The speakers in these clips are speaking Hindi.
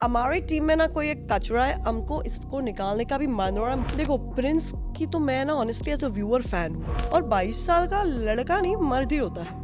हमारी टीम में ना कोई एक कचरा है, हमको इसको निकालने का भी मन हो रहा है। देखो प्रिंस की तो मैं ना honestly as a viewer fan हूँ और 22 साल का लड़का नहीं मर्द ही होता है,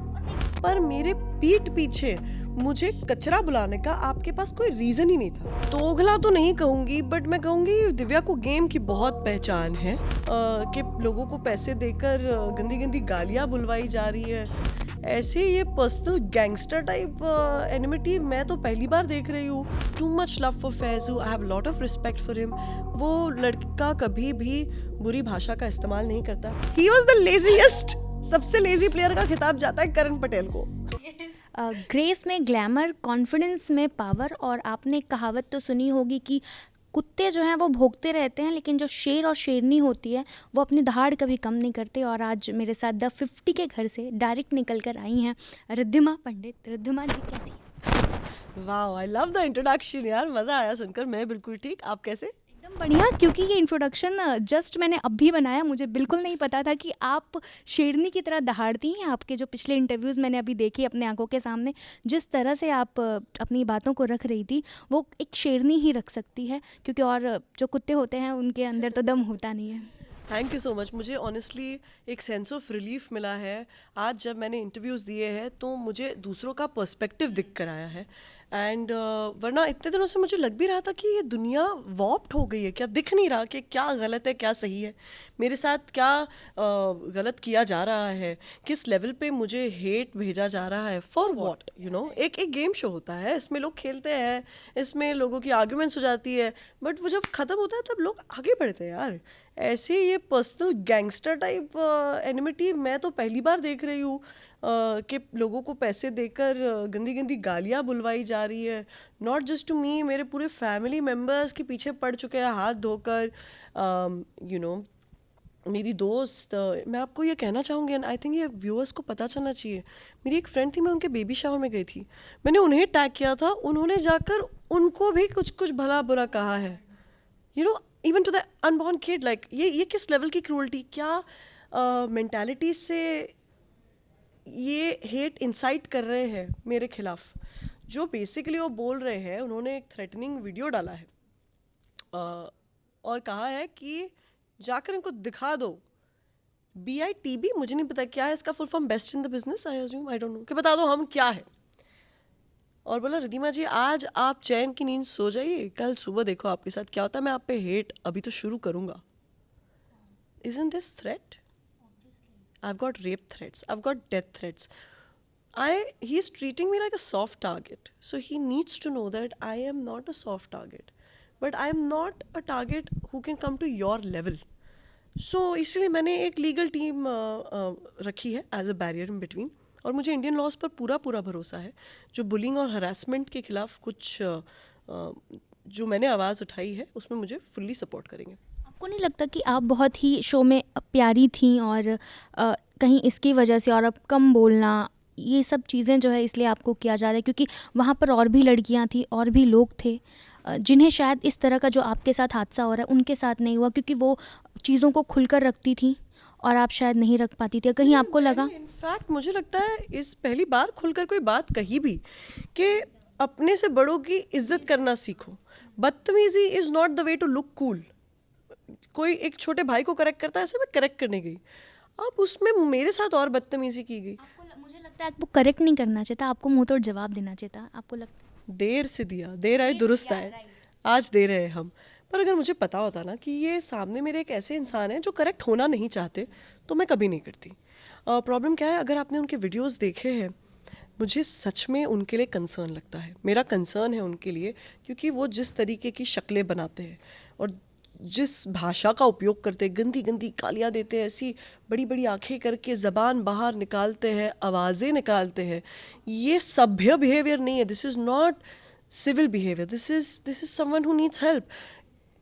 पर मेरे पीठ पीछे मुझे कचरा बुलाने का आपके पास कोई रीजन ही नहीं था। तोगला तो नहीं कहूंगी, बट मैं कहूंगी दिव्या को गेम की बहुत पहचान है कि लोगों को पैसे देकर गंदी गंदी गालियां बुलवाई जा रही है। ऐसे ये पर्सनल गैंगस्टर टाइप एनिमिटी मैं तो पहली बार देख रही हूँ। Too much love for Faizu, I have lot of respect for him. वो लड़का कभी भी बुरी भाषा का इस्तेमाल नहीं करता। ही वॉज द लेजीएस्ट, सबसे लेजी प्लेयर का खिताब जाता है करण पटेल को। ग्रेस में ग्लैमर, कॉन्फिडेंस में पावर। और आपने कहावत तो सुनी होगी कि कुत्ते जो हैं वो भौंकते रहते हैं, लेकिन जो शेर और शेरनी होती है वो अपनी दहाड़ कभी कम नहीं करते। और आज मेरे साथ द 50 के घर से डायरेक्ट निकल कर आई हैं रिद्धिमा पंडित। रिद्धिमा जी कैसी हैं? वाह, आई लव द इंट्रोडक्शन यार, मजा आया सुनकर। मैं बिल्कुल ठीक, आप कैसे? एकदम बढ़िया, क्योंकि ये इंट्रोडक्शन जस्ट मैंने अभी बनाया। मुझे बिल्कुल नहीं पता था कि आप शेरनी की तरह दहाड़ती हैं। आपके जो पिछले इंटरव्यूज़ मैंने अभी देखे अपने आंखों के सामने, जिस तरह से आप अपनी बातों को रख रही थी, वो एक शेरनी ही रख सकती है, क्योंकि और जो कुत्ते होते हैं उनके अंदर तो दम होता नहीं है। Thank you so much. मुझे ऑनेस्टली एक सेंस ऑफ रिलीफ मिला है आज जब मैंने इंटरव्यूज़ दिए हैं, तो मुझे दूसरों का पर्सपेक्टिव दिख कर आया है। एंड वरना इतने दिनों से मुझे लग भी रहा था कि ये दुनिया वॉर्प्ड हो गई है, क्या दिख नहीं रहा कि क्या गलत है क्या सही है, मेरे साथ क्या गलत किया जा रहा है, किस लेवल पे मुझे हेट भेजा जा रहा है, फॉर व्हाट, यू नो। एक गेम शो होता है, इसमें लोग खेलते हैं, इसमें लोगों की आर्ग्यूमेंट्स हो जाती है, बट वो जब ख़त्म होता है तब लोग आगे बढ़ते हैं यार। ऐसे ये पर्सनल गैंगस्टर टाइप एनिमिटी मैं तो पहली बार देख रही हूँ कि लोगों को पैसे देकर गंदी गंदी गालियाँ बुलवाई जा रही है। नॉट जस्ट टू मी, मेरे पूरे फैमिली मेम्बर्स के पीछे पड़ चुके हैं हाथ धोकर। यू नो, मेरी दोस्त, मैं आपको ये कहना चाहूँगी, एंड आई थिंक ये व्यूअर्स को पता चलना चाहिए। मेरी एक फ्रेंड थी, मैं उनके बेबी शावर में गई थी, मैंने उन्हें टैग किया था, उन्होंने जाकर उनको भी कुछ कुछ भला बुरा कहा है। You know, even to the unborn kid. Like ये किस लेवल की क्रूअल्टी, क्या मेंटालिटी से ये हेट इंसाइट कर रहे हैं मेरे खिलाफ। जो बेसिकली वो बोल रहे हैं, उन्होंने एक थ्रेटनिंग वीडियो डाला है और कहा है कि जाकर इनको दिखा दो। BITB, मुझे नहीं पता क्या है इसका full form, best in the business, I assume, I don't know, कि बता दो हम क्या है। और बोला रिद्धिमा जी आज आप चैन की नींद सो जाइए, कल सुबह देखो आपके साथ क्या होता है, मैं आप पे हेट अभी तो शुरू करूंगा। Isn't this threat? I've got rape threats, I've got death threats. He's treating me like a soft target. So he needs to know that I am not a soft target. But I am not a target who can come to your level. So इसलिए मैंने एक लीगल टीम रखी है as a barrier in between. और मुझे इंडियन लॉज पर पूरा पूरा भरोसा है। जो बुलिंग और हरासमेंट के खिलाफ कुछ जो मैंने आवाज़ उठाई है, उसमें मुझे फुल्ली सपोर्ट करेंगे। आपको नहीं लगता कि आप बहुत ही शो में प्यारी थी और कहीं इसकी वजह से, और अब कम बोलना, ये सब चीज़ें जो है इसलिए आपको किया जा रहा है, क्योंकि वहाँ पर और भी लड़कियाँ थी और भी लोग थे जिन्हें शायद इस तरह का जो आपके साथ हादसा हो रहा है उनके साथ नहीं हुआ, क्योंकि वो चीज़ों को खुलकर रखती थी और आप शायद नहीं रख पाती थी। कहीं आपको लगा? इनफैक्ट मुझे लगता है इस पहली बार खुलकर कोई बात कही भी कि अपने से बड़ों की इज्जत करना सीखो। बदतमीजी is not the way to look cool. कोई एक छोटे भाई को करेक्ट करता है, ऐसे मैं करेक्ट करने गई, अब उसमें मेरे साथ और बदतमीजी की गई। मुझे लगता है आपको करेक्ट नहीं करना चाहिए था, आपको मुंह तोड़ जवाब देना चाहिए था। आपको लगता है देर से दिया, देर आए दुरुस्त आए, आज दे रहे हैं हम। पर अगर मुझे पता होता ना कि ये सामने मेरे एक ऐसे इंसान हैं जो करेक्ट होना नहीं चाहते, तो मैं कभी नहीं करती। प्रॉब्लम क्या है, अगर आपने उनके वीडियोस देखे हैं, मुझे सच में उनके लिए कंसर्न लगता है। मेरा कंसर्न है उनके लिए, क्योंकि वो जिस तरीके की शक्लें बनाते हैं और जिस भाषा का उपयोग करते हैं, गंदी गंदी गालियाँ देते हैं, ऐसी बड़ी बड़ी आंखें करके ज़बान बाहर निकालते हैं, आवाज़ें निकालते हैं, ये सभ्य बिहेवियर नहीं है। This is not civil behaviour, this is someone who needs help.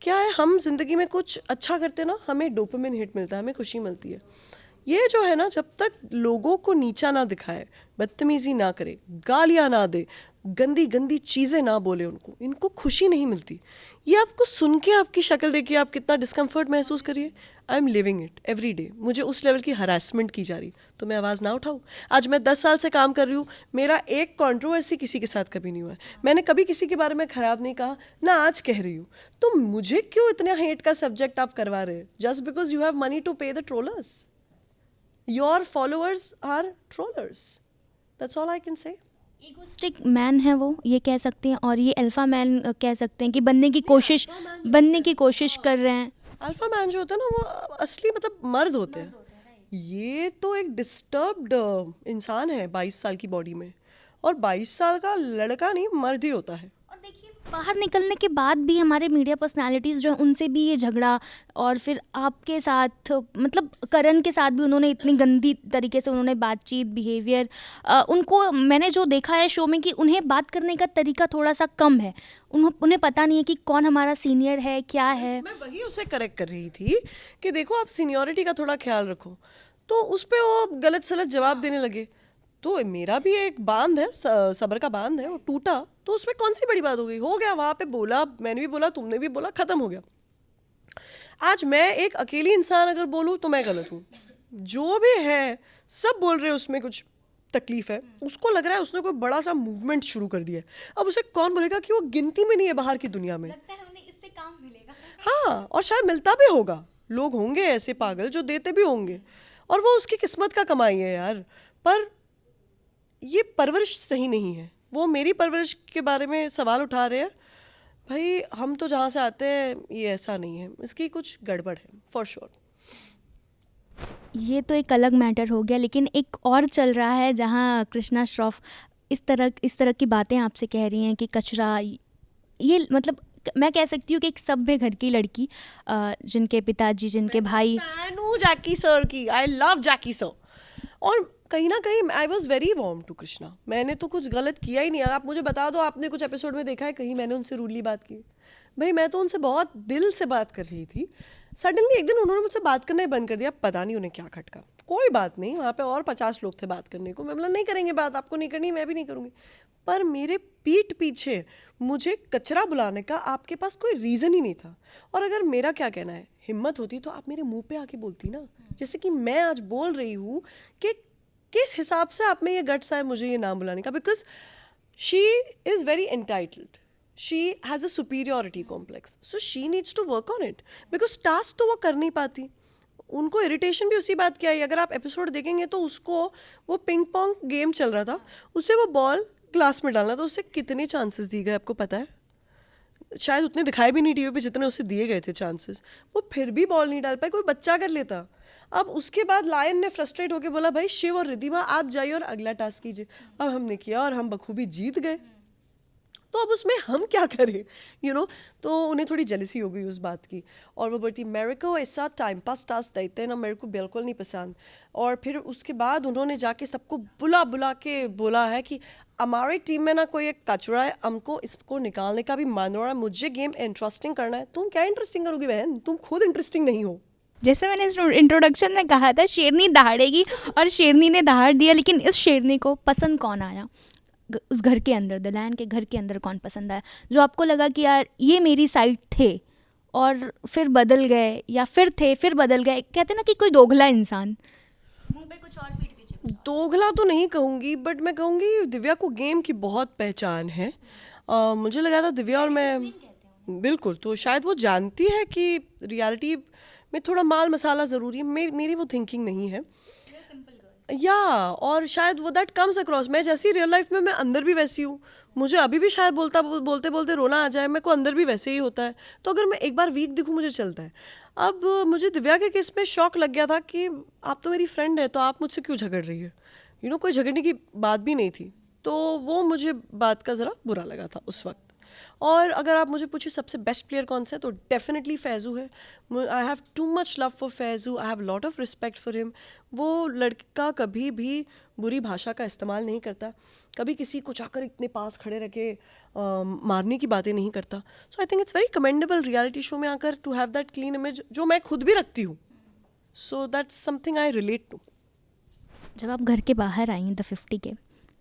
क्या है, हम जिंदगी में कुछ अच्छा करते ना, हमें डोपामिन हिट मिलता है, हमें खुशी मिलती है। ये जो है ना, जब तक लोगों को नीचा ना दिखाए, बदतमीजी ना करे, गालियाँ ना दे, गंदी गंदी चीज़ें ना बोले उनको, इनको खुशी नहीं मिलती। ये आपको सुन के आपकी शक्ल देखिए आप कितना डिस्कम्फर्ट महसूस करिए। I am living it every day. मुझे उस लेवल की हरासमेंट की जा रही, तो मैं आवाज़ ना उठाऊँ? आज मैं 10 साल से काम कर रही हूँ, मेरा एक कंट्रोवर्सी किसी के साथ कभी नहीं हुआ है। मैंने कभी किसी के बारे में ख़राब नहीं कहा, ना आज कह रही हूँ। तो मुझे क्यों इतना हेट का सब्जेक्ट आप करवा रहे हैं? Just because you have money to pay the trollers. Your followers are trollers, that's all I can say. Egoistic man है वो, ये कह सकते हैं, और ये अल्फा मैन कह सकते हैं कि बनने की कोशिश कर रहे हैं। अल्फा मैन जो होता है ना वो असली मतलब मर्द होते हैं। ये तो एक डिस्टर्ब्ड इंसान है 22 साल की बॉडी में, और 22 साल का लड़का नहीं मर्द ही होता है। और देखिए बाहर निकलने के बाद भी हमारे मीडिया पर्सनालिटीज़ जो हैं उनसे भी ये झगड़ा, और फिर आपके साथ मतलब करण के साथ भी उन्होंने इतनी गंदी तरीके से उन्होंने बातचीत बिहेवियर, उनको मैंने जो देखा है शो में कि उन्हें बात करने का तरीका थोड़ा सा कम है। उन्हें पता नहीं है कि कौन हमारा सीनियर है क्या है। मैं वही उसे करेक्ट कर रही थी कि देखो आप सीनियरिटी का थोड़ा ख्याल रखो, तो उस पे वो गलत सलत जवाब देने लगे। तो मेरा भी एक बांध है, सब्र का बांध है, वो टूटा, तो उसमें कौन सी बड़ी बात हो गई? हो गया, वहाँ पे बोला, मैंने भी बोला, तुमने भी बोला, खत्म हो गया। आज मैं एक अकेली इंसान अगर बोलूँ तो मैं गलत हूँ, जो भी है सब बोल रहे हैं उसमें कुछ तकलीफ है, उसको लग रहा है उसने कोई बड़ा सा मूवमेंट शुरू कर दिया है। अब उसे कौन बोलेगा कि वो गिनती में नहीं है बाहर की दुनिया में? लगता है उन्हें इससे काम मिलेगा। हाँ, और शायद मिलता भी होगा, लोग होंगे ऐसे पागल जो देते भी होंगे, और वो उसकी किस्मत का कमाई है यार। पर ये परवरिश सही नहीं है। वो मेरी परवरिश के बारे में सवाल उठा रहे हैं। भाई हम तो जहाँ से आते हैं ये ऐसा नहीं है, इसकी कुछ गड़बड़ है फॉर श्योर। ये तो एक अलग मैटर हो गया, लेकिन एक और चल रहा है जहाँ कृष्णा श्रॉफ इस तरह की बातें आपसे कह रही हैं कि कचरा, ये मतलब मैं कह सकती हूँ कि एक सभ्य घर की लड़की, जिनके पिताजी, जिनके भाई। फैन हूँ जैकी सर की, आई लव जैकी सर। और कहीं ना कहीं I was very warm to Krishna. मैंने तो कुछ गलत किया ही नहीं। आप मुझे बता दो, आपने कुछ एपिसोड में देखा है कहीं मैंने उनसे रूडली बात की? भाई मैं तो उनसे बहुत दिल से बात कर रही थी। सडनली एक दिन उन्होंने मुझसे बात करना ही बंद कर दिया, पता नहीं उन्हें क्या खटका। कोई बात नहीं, वहाँ पे और 50 लोग थे बात करने को। मैं बोला नहीं करेंगे बात, आपको नहीं करनी मैं भी नहीं करूँगी। पर मेरे पीठ पीछे मुझे कचरा बुलाने का आपके पास कोई रीज़न ही नहीं था। और अगर मेरा क्या कहना है, हिम्मत होती तो आप मेरे मुंह पे आके बोलती ना, जैसे कि मैं आज बोल रही हूँ कि किस हिसाब से आप में ये गट्स आए मुझे ये नाम बुलाने का। Because she is very entitled, she has a superiority complex, so she needs to work on it. Because task तो वो कर नहीं पाती। उनको इरिटेशन भी उसी बात की आई। अगर आप एपिसोड देखेंगे तो उसको वो पिंग पोंग गेम चल रहा था, उसे वो बॉल ग्लास में डालना था, उससे कितने चांसेस दिए गए आपको पता है? शायद उतने दिखाए भी नहीं टीवी पे जितने उसे दिए गए थे चांसेस। वो फिर भी बॉल नहीं डाल पाए, कोई बच्चा कर लेता। अब उसके बाद लायन ने फ्रस्ट्रेट होकर बोला भाई शिव और रिद्धिमा आप जाइए और अगला टास्क कीजिए। अब हमने किया और हम बखूबी जीत गए, तो अब उसमें हम क्या करें, यू नो। तो उन्हें थोड़ी जेलसी हो गई उस बात की, और वो बोलती मेरे को ऐसा टाइम पास टास्क देते हैं ना, मेरे को बिल्कुल नहीं पसंद। और फिर उसके बाद उन्होंने जाके सबको बुला बुला के बोला है कि हमारी टीम में ना कोई एक कचरा है, हमको इसको निकालने का भी मन हो रहा है, मुझे गेम इंटरेस्टिंग करना है। तुम क्या इंटरेस्टिंग करोगी बहन, तुम खुद इंटरेस्टिंग नहीं हो। जैसे मैंने इस इंट्रोडक्शन में कहा था शेरनी दहाड़ेगी, और शेरनी ने दहाड़ दिया, लेकिन इस शेरनी को पसंद कौन आया उस घर के अंदर, द लायन के घर के अंदर कौन पसंद आया, जो आपको लगा कि यार ये मेरी साइड थे और फिर बदल गए, या फिर थे फिर बदल गए? कहते ना कि कोई दोगला इंसान, मुंह पे कुछ और पीठ पीछे कुछ और। दोगला तो नहीं कहूँगी, बट मैं कहूँगी दिव्या को गेम की बहुत पहचान है। मुझे लगा था दिव्या और मैं बिल्कुल, तो शायद वो जानती है कि रियलिटी में थोड़ा माल मसाला ज़रूरी है। मेरी वो थिंकिंग नहीं है या, और शायद वो दैट कम्स अक्रॉस। मैं जैसी रियल लाइफ में मैं अंदर भी वैसी हूँ। मुझे अभी भी शायद बोलते बोलते रोना आ जाए, मेरे को अंदर भी वैसे ही होता है। तो अगर मैं एक बार वीक दिखूँ मुझे चलता है। अब मुझे दिव्या के केस में शौक लग गया था कि आप तो मेरी फ्रेंड है, तो आप मुझसे क्यों झगड़ रही है, यू नो, कोई झगड़ने की बात भी नहीं थी। तो वो मुझे बात का ज़रा बुरा लगा था उस वक्त। और अगर आप मुझे पूछे सबसे बेस्ट प्लेयर कौन सा है, तो डेफिनेटली फैज़ू है। I have too much love for Faizu, I have lot of respect for him. वो लड़का कभी भी बुरी भाषा का इस्तेमाल नहीं करता, कभी किसी को जाकर इतने पास खड़े रह के मारने की बातें नहीं करता। So I think it's very commendable reality show में आकर to have that clean image, जो मैं खुद भी रखती हूँ। So that's something I relate to. जब आप घर के बाहर आई द 50 के,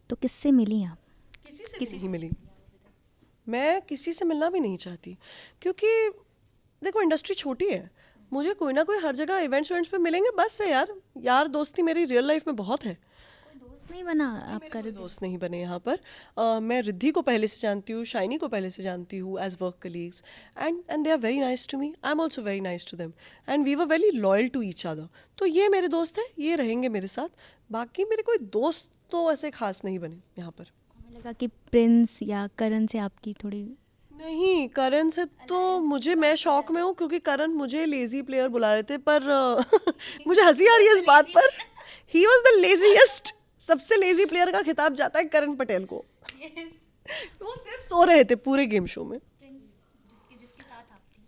तो किससे मिली आप? किसी से भी नहीं मिली, मैं किसी से मिलना भी नहीं चाहती, क्योंकि देखो इंडस्ट्री छोटी है, मुझे कोई ना कोई हर जगह इवेंट्स पे मिलेंगे, बस है यार, यार दोस्ती मेरी रियल लाइफ में बहुत है। कोई दोस्त नहीं बना आपका? मेरे कोई दोस्त नहीं बने यहाँ पर। मैं रिद्धि को पहले से जानती हूँ, शाइनी को पहले से जानती हूँ as work colleagues, and they are very nice to me, I am also very nice to them, and we were very loyal to each other. तो ये मेरे दोस्त हैं, ये रहेंगे मेरे साथ। बाकी मेरे कोई दोस्त तो ऐसे खास नहीं बने यहाँ पर। हमें लगा कि प्रिंस या करण से आपकी थोड़ी नहीं, करण से तो मुझे, मैं शौक में हूँ क्योंकि करण मुझे लेजी प्लेयर बुला रहे थे, पर मुझे हंसी आ रही है इस बात पर। ही वॉज द लेजीएस्ट, सबसे लेजी प्लेयर का खिताब जाता है करण पटेल को। वो सिर्फ सो रहे थे पूरे गेम शो में। जिसके साथ आप थी।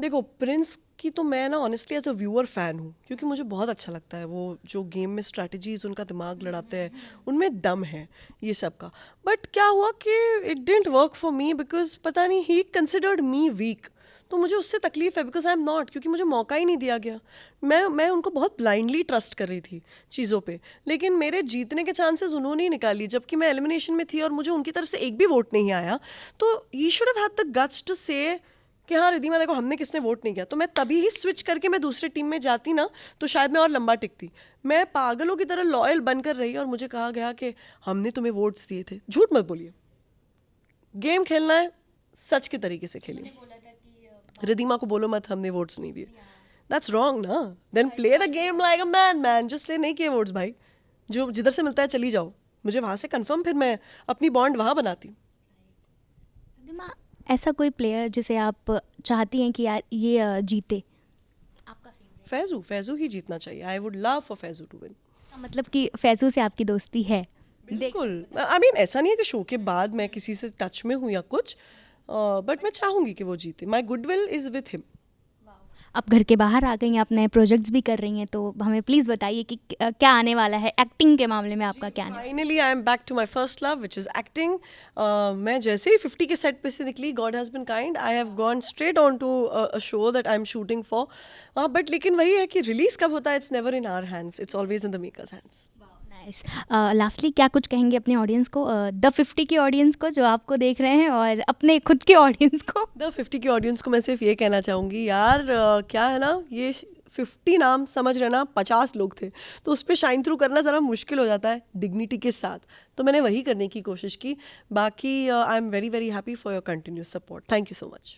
देखो प्रिंस की तो मैं ना honestly as a viewer fan हूँ, क्योंकि मुझे बहुत अच्छा लगता है वो जो गेम में स्ट्रैटेजीज उनका दिमाग लड़ाते हैं, उनमें दम है ये सब का। बट क्या हुआ कि it didn't work for me, because पता नहीं ही कंसिडर्ड मी वीक। तो मुझे उससे तकलीफ है, बिकॉज आई एम नॉट, क्योंकि मुझे मौका ही नहीं दिया गया। मैं उनको बहुत ब्लाइंडली ट्रस्ट कर रही थी चीज़ों पे, लेकिन मेरे जीतने के चांसेस उन्होंने ही निकाली, जबकि मैं एलिमिनेशन में थी और मुझे उनकी तरफ से एक भी वोट नहीं आया। तो you should have had the guts to say कि हाँ रिधिमा देखो हमने किसने वोट नहीं किया। तो मैं तभी ही स्विच करके मैं दूसरी टीम में जाती ना, तो शायद मैं और लंबा टिकती। मैं पागलों की तरह लॉयल बनकर रही और मुझे कहा गया कि हमने तुम्हें वोट्स दिए थे। झूठ मत बोलिए, गेम खेलना है सच के तरीके से खेलिए। रिधिमा को बोलो मत हमने वोट्स नहीं दिए, दैट्स रॉन्ग ना। Then play the game like a man, just say नहीं किए वोट्स भाई, जो जिधर से मिलता है चली जाओ, मुझे वहाँ से कंफर्म, फिर मैं अपनी बॉन्ड वहाँ बनाती। रिद्धिमा, ऐसा कोई प्लेयर जिसे आप चाहती हैं कि यार ये जीते, आपका फेवरेट? फैजू ही जीतना चाहिए। I would love for Faizu to win. इसका मतलब कि फैजू से आपकी दोस्ती है? बिल्कुल, आई मीन ऐसा नहीं है कि शो के बाद मैं किसी से टच में हूँ या कुछ, बट मैं चाहूँगी कि वो जीते। माई गुडविल इज़ विथ हिम। आप घर के बाहर आ गई हैं, आप नए प्रोजेक्ट्स भी कर रही हैं, तो हमें प्लीज़ बताइए कि क्या आने वाला है एक्टिंग के मामले में, आपका क्या आने वाला है? Finally I am back to my first love which is acting. मैं जैसे ही 50 के सेट पे से निकली, God has been kind, I have gone straight on to a show that I am shooting for. But लेकिन वही है कि रिलीज़ कब होता है, it's never in our hands, it's always in the makers hands. Nice. Lastly क्या कुछ कहेंगे अपने ऑडियंस को, द 50 की ऑडियंस को जो आपको देख रहे हैं, और अपने खुद के ऑडियंस को? द 50 की ऑडियंस को मैं सिर्फ ये कहना चाहूँगी यार, क्या है ना, ये 50 नाम समझ रहे ना, 50 लोग थे, तो उस पर शाइन थ्रू करना ज़रा मुश्किल हो जाता है डिग्निटी के साथ। तो मैंने वही करने की कोशिश की। बाकी I am very very happy for your continuous support. Thank you so much.